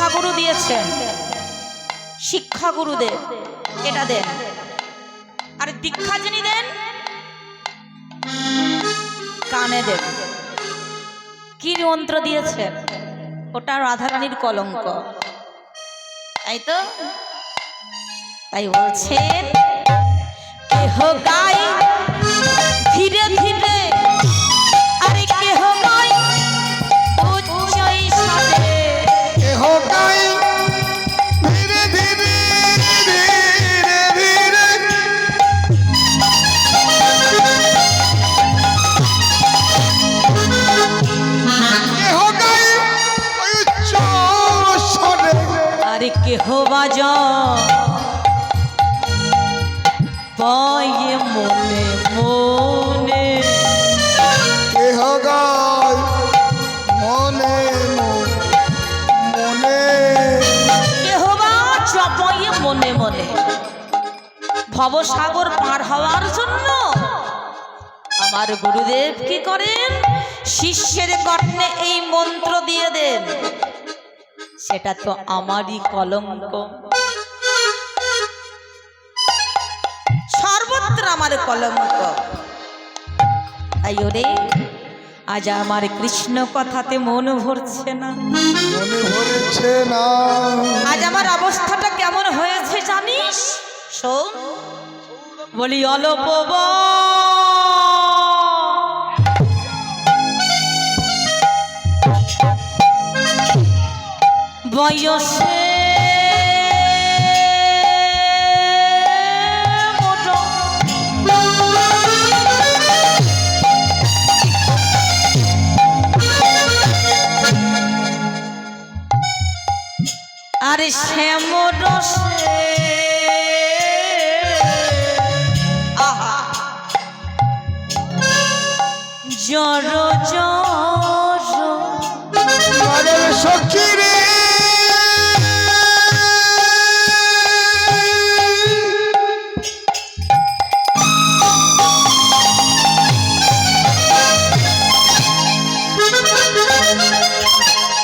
শিক্ষাগুরু দিয়েছেন, শিক্ষাগুরুদের এটা দেন। আর দীক্ষা যিনি দেন কানে দেন। কি মন্ত্র দিয়েছেন? ওটা রাধারানীর কলঙ্ক, তাই তো? তাই বলছেন কেহ গাই ধীরে ধীরে, আরে কেহ গাই উচ্চই স্বরে, কেহ গাই ধীরে ধীরে ধীরে ধীরে, কেহ গাই উচ্চ স্বরে, আরে কেহ বাজা পায়ে মনে মনে, কেহ গাই মনে মনে, কেহ বা চপায়ে মনে মনে। ভবসাগর পার হওয়ার জন্য আমার গুরুদেব কি করেন? শিষ্যের কর্ণে এই মন্ত্র দিয়ে দেন। সেটা তো আমারই কলঙ্ক, সর্বত্র আমার কলঙ্ক। তাই ওরে আজ আমার কৃষ্ণ কথাতে মন ভরছে না, মনে ভরেছে না। আজ আমার অবস্থাটা কেমন হয়েছে জানিস? শোন, বলি অল্প বয়সে মোটো আরে শ্যামরসে আহা জর জর মারের সখী রে,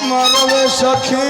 মারবে সখী